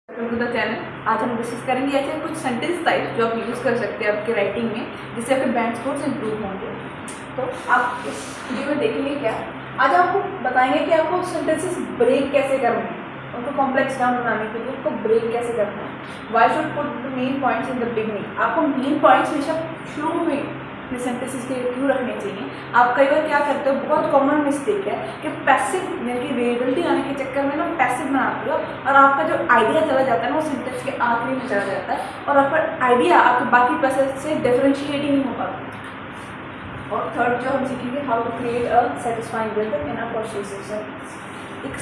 Welcome to the channel. आज हम discuss करेंगे ऐसे कुछ सेंटेंस टाइप जो आप यूज़ कर सकते हैं आपके राइटिंग में, जिससे आपके बैंक स्कोर्स इंप्रूव होंगे। तो आप इस वीडियो में देखेंगे क्या, आज आपको बताएंगे कि आपको सेंटेंसेस ब्रेक कैसे करने हैं, उनको कॉम्प्लेक्स नाउन बनाने के लिए उनको ब्रेक कैसे करना है। Why should put the main points in the beginning. आपको मेन पॉइंट्स हमेशा शुरू में अपने सेंटेंसेस के क्यों रखने चाहिए। आप कई बार क्या करते हो, बहुत कॉमन मिस्टेक है कि पैसिव यानी कि वेरिएबिलिटी आने के चक्कर में ना पैसिव बनाते हो और आपका जो आइडिया चला जाता है ना वो सेंटेंस के आखिरी में चला जाता है और आपका आइडिया आपके बाकी पैसेज से डिफरेंशिएट ही नहीं हो पाता। और थर्ड जो हम सीखेंगे, how to create a satisfying rhythm in a persuasive. एक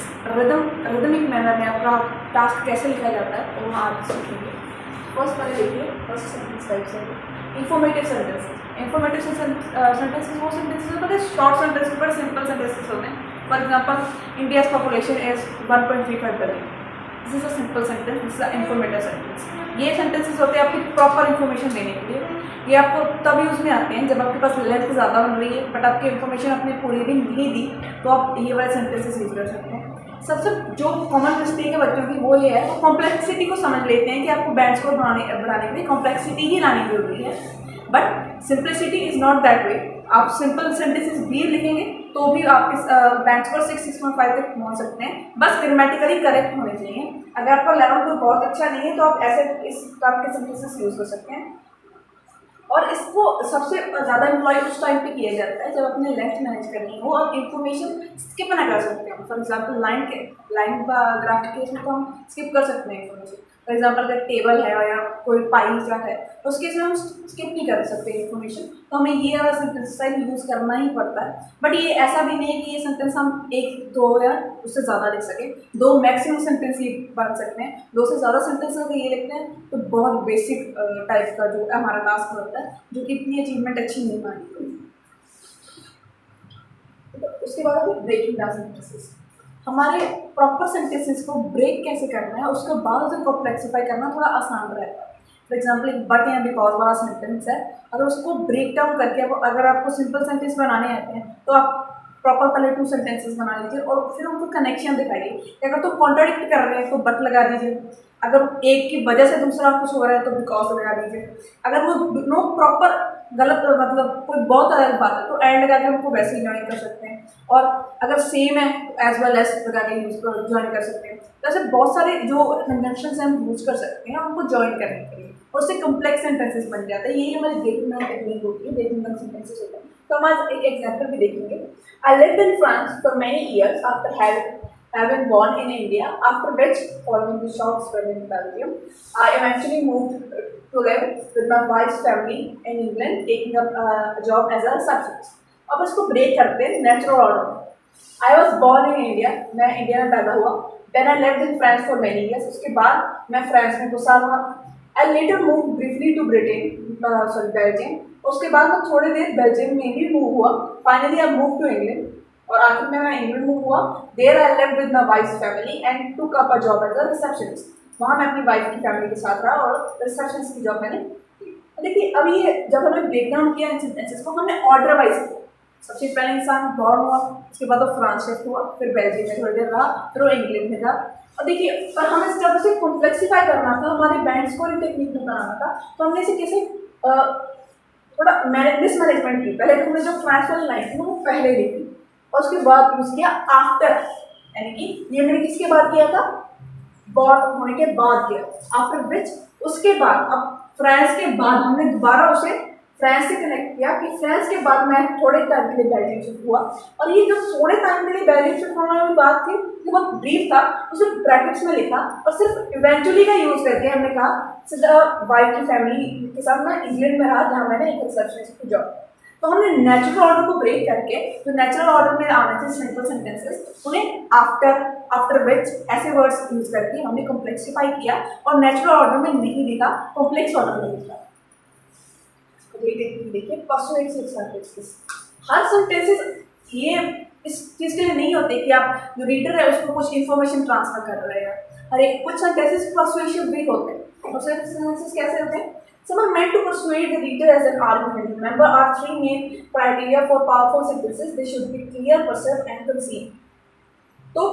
रिदमिक मैनर में आपका टास्क कैसे लिखा जाता है वो आज सीखेंगे। फर्स्ट पहले देखिए, फर्स्ट सेंटेंस टाइप से इंफॉर्मेटिव सेंटेंसेस। इंफॉर्मेटिव सेंटेंसेस वो सेंटेंसेस होते हैं, शॉर्ट सेंटेंसेस पर सिंपल सेंटेंसेस होते हैं। For example, India's population is 1.35 billion. This is a simple sentence, this is a informative sentence. ये सेंटेंसेस होते हैं आपकी प्रॉपर इन्फॉर्मेशन देने के लिए। ये आपको तब यूज़ में आते हैं जब आपके पास लेंथ ज़्यादा बन रही है बट आपकी इन्फॉर्मेशन आपने पूरी भी नहीं दी, तो आप ये वाले सेंटेंसेस यूज कर सकते हैं। सबसे जो कॉमन मिस्टेक है बच्चों की वो ये है, वो कॉम्प्लेक्सिटी को समझ लेते हैं कि आपको बैंक स्कोर बढ़ाने के लिए कॉम्प्लेक्सिटी ही लानी जरूरी है। But simplicity is not that way. आप सिंपल सेंटेंसेस भी लिखेंगे तो भी आपके बैंक स्कोर 6.5 तक पहुंच सकते हैं, बस ग्रामेटिकली करेक्ट होने चाहिए। अगर आपका लेवल कोई बहुत अच्छा नहीं है तो आप ऐसे इस टाइप के सेंटेंसेस यूज कर सकते हैं। और इसको सबसे ज़्यादा इम्प्लॉय उस टाइम पे किया जाता है जब अपने लेंथ मैनेज करनी हो और इन्फॉर्मेशन स्किप ना कर सकते हैं। फॉर एग्जांपल, लाइन ग्राफ के केस में तो हम स्किप कर सकते हैं इन्फॉर्मेशन। फॉर एग्जांपल, अगर टेबल है या कोई पाई का है तो उस केस में हम स्किप नहीं कर सकते इन्फॉर्मेशन, तो हमें ये वाला सेंटेंस स्टाइल यूज़ करना ही पड़ता है। बट ये ऐसा भी नहीं है कि ये सेंटेंस हम एक दो या उससे ज़्यादा लिख सकें। दो मैक्सिमम सेंटेंस ही बन सकते हैं। दो से ज़्यादा सेंटेंस अगर ये लिखते हैं तो बहुत बेसिक टाइप का जो हमारा टास्क होता है, जो कि इतनी अचीवमेंट अच्छी नहीं मानी। तो उसके बाद होती है ब्रेकिंग डाउन सेंटेंसेस। हमारे प्रॉपर सेंटेंसेस को ब्रेक कैसे करना है, उसके बाद उसे कॉम्प्लेक्सिफाई करना थोड़ा आसान रहता है। फॉर एग्जाम्पल, एक बट या बिकॉज वाला सेंटेंस है, अगर उसको ब्रेक डाउन करके अगर आपको सिंपल सेंटेंस बनाने आते हैं तो आप प्रॉपर पहले 2 सेंटेंसेस बना लीजिए और फिर उनको कनेक्शन दिखाइए। अगर तो कॉन्ट्राडिक्ट कर रहे हैं तो बट लगा दीजिए, अगर एक की वजह से दूसरा कुछ हो रहा है तो बिकॉज लगा दीजिए। अगर वो नो प्रॉपर गलत मतलब कोई बहुत अलग बात है तो एंड लगा के हमको वैसे ही ज्वाइन कर सकते हैं। और अगर सेम है तो एज वेल एज लगा के ज्वाइन कर सकते हैं। तो ऐसे बहुत सारे जो कंजंक्शंस हैं हम यूज कर सकते हैं उनको ज्वाइन करने के लिए, और उससे कम्प्लेक्स सेंटेंसेस बन जाता है। यही हमारी डेटिंग टेक्निक होती है, डेटिंग सेंटेंसेस होते हैं। तो हम आज एक एग्जाम्पल भी देखेंगे। आई lived in France for many years after having born in India, after which, following the short spell in Belgium, I eventually moved to live with my wife's family in England, taking up a job as a receptionist. अब इसको break करते हैं natural order में। I was born in India, मैं India में पैदा हुआ। Then I lived in France for many years, उसके बाद मैं फ्रांस में कुछ साल रहा। I later move briefly to Britain, sorry Belgium. उसके बाद मैं थोड़ी देर बेल्जियम में भी मूव हुआ। Finally I move to England और आखिर में मैं इंग्लैंड मूव हुआ। There I lived with my wife's family and took up a job as a receptionist. वहाँ मैं अपनी वाइफ की फैमिली के साथ रहा और रिसेप्शनिस्ट की जॉब मैंने की। देखिए, अब ये जब हमने ब्रेक डाउन किया इन सेंटेंसेस को, हमने ऑर्डर वाइज किया। सबसे पहले इंसान बॉर्न हुआ, उसके बाद वो फ्रांस शिफ्ट हुआ, फिर बेल्जियम में थोड़ी देर रहा, फिर वो इंग्लैंड में था। और देखिए, पर हमें जब उसे कॉम्प्लेक्सिफाई करना था, हमारे बैंक स्कोरिंग टेक्निक में बनाना था, तो हमने इसे कैसे थोड़ा मिसमैनेजमेंट की। पहले तो हमने जो फ्रांस वाली लाइन थी वो पहले लिखी और उसके बाद यूज किया आफ्टर, यानी कि ये मैंने किसके बाद किया था, बॉर्न होने के बाद किया। आफ्टर विच, उसके बाद। अब फ्रांस के बाद हमने दोबारा उसे फ्रांस से कनेक्ट किया कि फ्रांस के बाद मैं थोड़े टाइम के लिए बेल्जियम शिफ्ट हुआ। और ये जो थोड़े टाइम के लिए बेल्जियम शिफ्ट होने वाली बात थी ये बहुत ब्रीफ था, उसे ब्रैकेट्स में लिखा और सिर्फ इवेंचुअली का यूज करके हमने कहा वाइफ की फैमिली के साथ मैं इंग्लैंड में रहा जहाँ मैंने एक रिसेप्शनिस्ट की जॉब। तो हमने नेचुरल ऑर्डर को ब्रेक करके जो नेचुरल ऑर्डर में आने थे सिंपल सेंटेंसेस, उन्हें आफ्टर, आफ्टर विच ऐसे वर्ड्स यूज करके हमने कॉम्प्लेक्सिफाई किया और नेचुरल ऑर्डर में नहीं लिखा, कॉम्प्लेक्स ऑर्डर में लिखा। देखिए, पर्सुएसिव सेंटेंसेस। हर सेंटेंसेस ये इस चीज़ के लिए नहीं होते कि आप जो रीडर है उसको कुछ इन्फॉर्मेशन ट्रांसफर कर रहे हैं। अरे कुछ सेंटेंसेस पर्सुएसिव भी होते हैं। पर्सुएसिव सेंटेंसेस कैसे होते हैं? Some are meant to persuade the reader as an argument. Remember our 3 main criteria for powerful sentences. They should be clear, persuasive, and concise. तो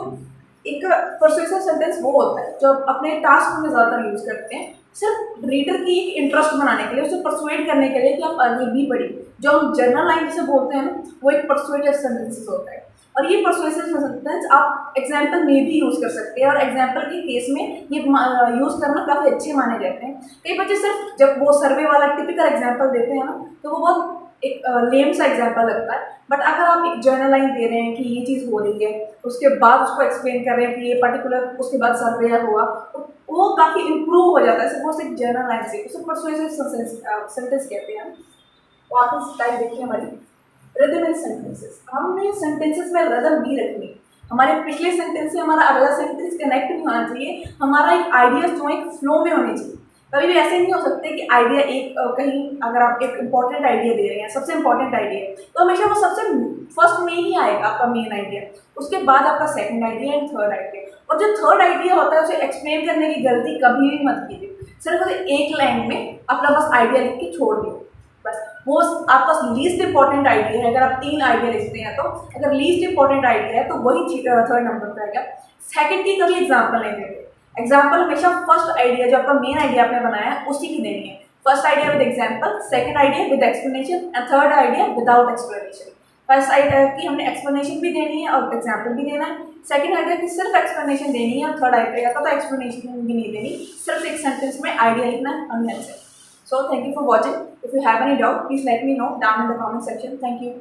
एक परसुएसिव सेंटेंस वो होता है जो आप अपने टास्क में ज़्यादातर यूज़ करते हैं, सिर्फ रीडर की एक इंटरेस्ट बनाने के लिए, उसे परसुएड करने के लिए कि आप आगे भी पढ़िए। जो हम जनरल लाइन जिसे बोलते हैं ना, वो एक परसुएटिव सेंटेंसेस होता है। और ये परसुएसिव सेंटेंस आप एग्जाम्पल में भी यूज़ कर सकते हैं, और एग्जाम्पल के केस में ये यूज़ करना काफ़ी अच्छे माने जाते हैं। कई बच्चे सिर्फ जब वो सर्वे वाला टिपिकल एग्जाम्पल देते हैं ना, तो वो बहुत एक लेम सा एग्जाम्पल लगता है। बट अगर आप एक जर्नल लाइन दे रहे हैं कि ये चीज़ हो रही है, उसके बाद उसको एक्सप्लेन कर रहे हैं कि ये पर्टिकुलर उसके बाद सर्वे हुआ, तो वो काफ़ी इम्प्रूव हो जाता है। सपोज एक जर्नल लाइन से उसे परसुएसिव सेंटेंस कहते हैं। और आप टाइप देखिए हमारी रिदम इन सेंटेंसेस, हमने सेंटेंसेस में रिदम भी रखनी है। हमारे पिछले सेंटेंस से हमारा अगला सेंटेंस कनेक्ट भी होना चाहिए, हमारा एक आइडिया जो एक फ्लो में होनी चाहिए। कभी भी ऐसे नहीं हो सकते कि आइडिया एक कहीं अगर आप एक इंपॉर्टेंट आइडिया दे रहे हैं, सबसे इंपॉर्टेंट आइडिया, तो हमेशा वो सबसे फर्स्ट में ही आएगा आपका मेन आइडिया, उसके बाद आपका second idea and third idea. और जो थर्ड आइडिया होता है उसे एक्सप्लेन करने की गलती कभी भी मत कीजिए, सिर्फ उसे एक लाइन में अपना बस आइडिया लिख के छोड़ दिए बस। वो आपका लीस्ट इंपॉर्टेंट आइडिया है। अगर आप 3 आइडिया लिखते हैं तो अगर लीस्ट इंपॉर्टेंट आइडिया है तो वही थर्ड नंबर पर आएगा। सेकंड की कभी एग्जाम्पल नहीं देते। एग्जाम्पल हमेशा फर्स्ट आइडिया जो आपका मेन आइडिया आपने बनाया है उसी की देनी है। First idea with example, second idea with explanation and third idea without explanation. First idea की हमने एक्सप्लेनेशन भी देनी है और एग्जाम्पल भी देना है। सेकंड आइडिया की सिर्फ एक्सप्लेनेशन देनी है और थर्ड आइडिया का तो एक्सप्लेनेशन भी नहीं देनी, सिर्फ एक सेंटेंस में आइडिया लिखना है और that's it. So thank you for watching. If you have any doubt, please let me know down in the comment section. Thank you.